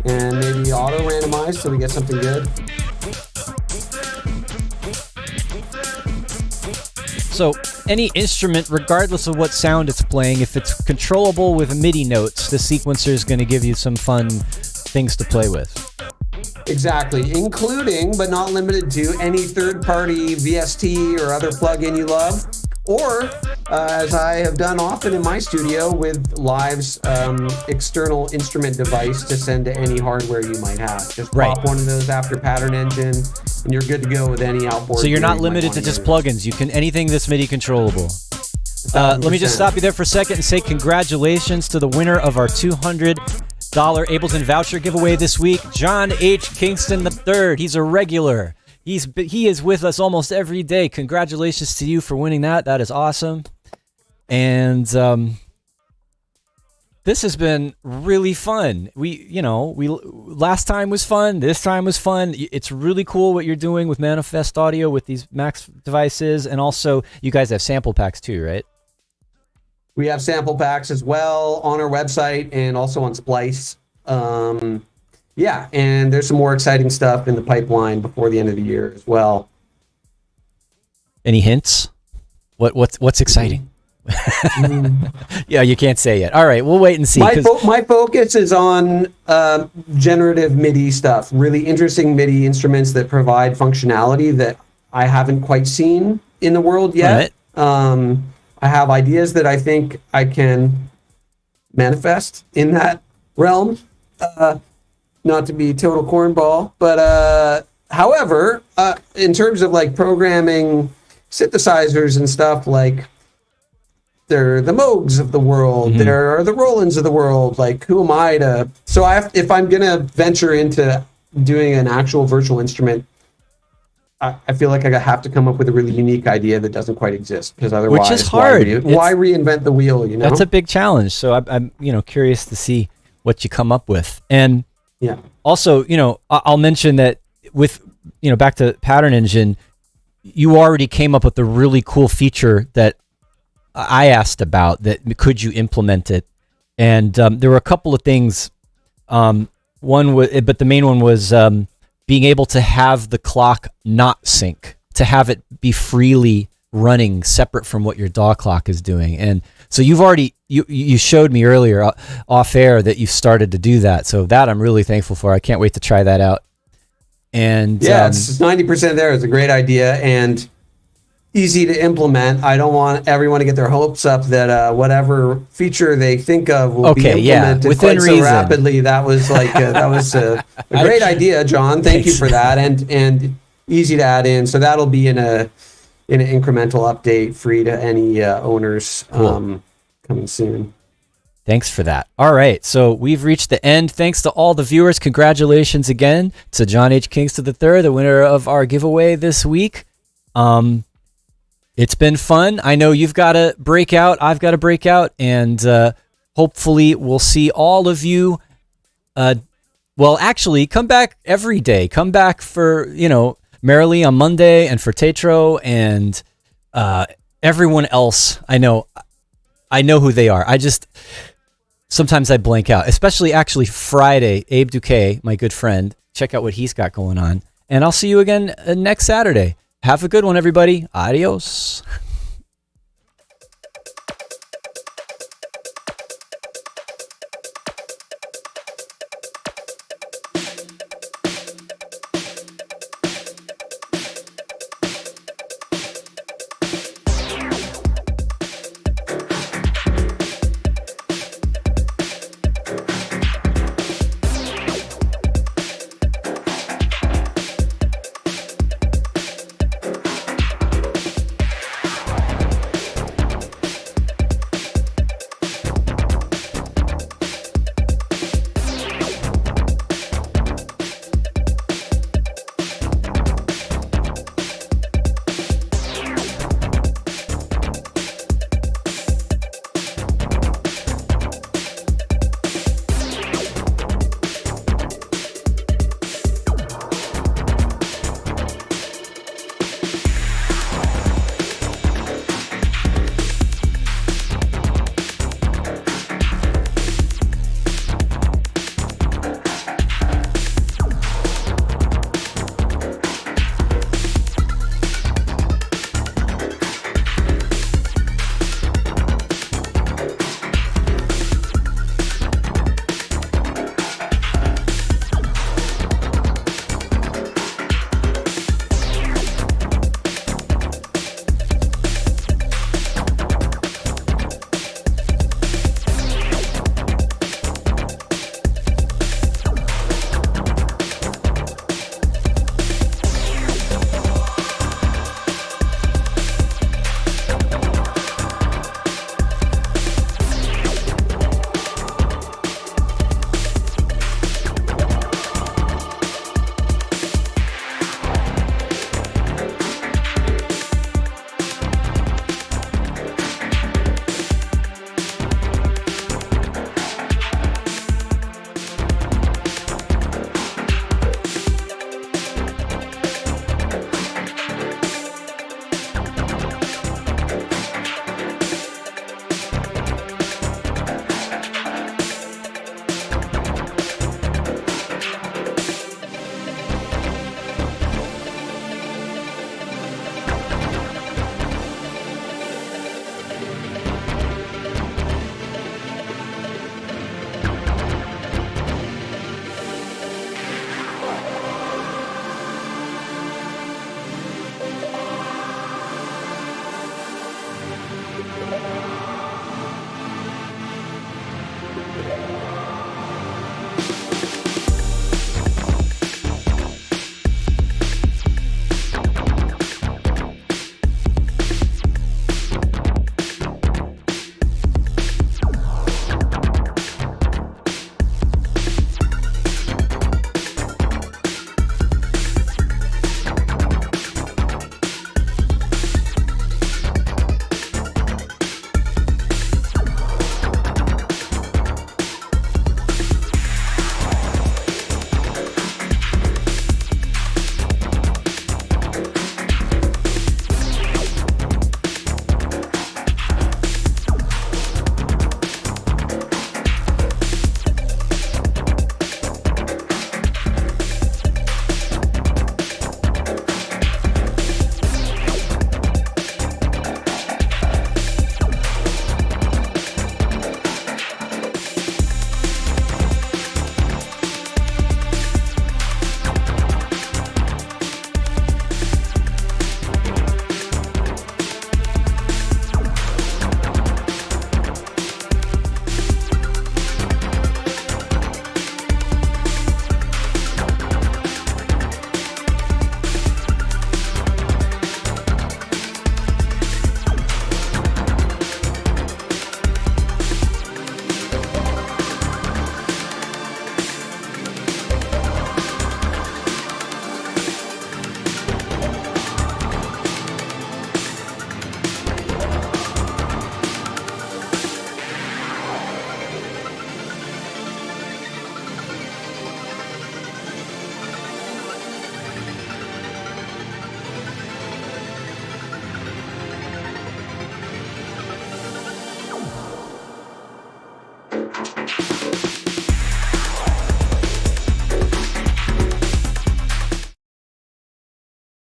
And maybe auto randomize so we get something good.
So any instrument, regardless of what sound it's playing, if it's controllable with MIDI notes, the sequencer is going to give you some fun things to play with.
Exactly, including but not limited to any third-party VST or other plugin you love, or as I have done often in my studio with Live's external instrument device to send to any hardware you might have. Just pop one of those after Pattern Engine, and you're good to go with any outboard.
So you're not limited to just plugins. You can anything that's MIDI controllable. Let me just stop you there for a second and say congratulations to the winner of our $200 Ableton voucher giveaway this week, John H. Kingston III. He's a regular. He is with us almost every day. Congratulations to you for winning that. That is awesome. And this has been really fun. We last time was fun. This time was fun. It's really cool what you're doing with Manifest Audio with these Max devices, and also you guys have sample packs too, right?
We have sample packs as well on our website and also on Splice. Yeah, and there's some more exciting stuff in the pipeline before the end of the year as well.
Any hints? What's exciting? Yeah, you can't say yet. All right, we'll wait and see.
My focus is on generative MIDI stuff, really interesting MIDI instruments that provide functionality that I haven't quite seen in the world yet. Right. I have ideas that I think I can manifest in that realm. Not to be total cornball, but however, in terms of like programming synthesizers and stuff, like they're the Moogs of the world, there are the Rolands of the world. Like, who am I to? So if I'm gonna venture into doing an actual virtual instrument, I feel like I have to come up with a really unique idea that doesn't quite exist, because otherwise,
which is hard.
Why reinvent the wheel? You know,
that's a big challenge. So I'm curious to see what you come up with. And
yeah,
also, I'll mention that with back to Pattern Engine, you already came up with a really cool feature that I asked about. That could you implement it? And there were a couple of things. One was, but the main one was. Being able to have the clock not sync, to have it be freely running separate from what your DAW clock is doing. And so you've already, you showed me earlier off air that you've started to do that. So that I'm really thankful for. I can't wait to try that out. And
yeah, it's 90% there. It's a great idea and easy to implement. I don't want everyone to get their hopes up that whatever feature they think of will be implemented
within
quite
reason.
So rapidly. That was like that was a great idea, John. Thank you for that, and easy to add in. So that'll be in an incremental update, free to any owners.
Cool.
Coming soon.
Thanks for that. All right, so we've reached the end. Thanks to all the viewers. Congratulations again to John H. Kingston III, the winner of our giveaway this week. It's been fun. I know you've got to break out. I've got to break out. And hopefully we'll see all of you. Well, actually, come back every day. Come back for, Marilee on Monday, and for Tetro and everyone else. I know who they are. Sometimes I blank out, especially actually Friday. Abe Duque, my good friend. Check out what he's got going on. And I'll see you again next Saturday. Have a good one, everybody. Adios.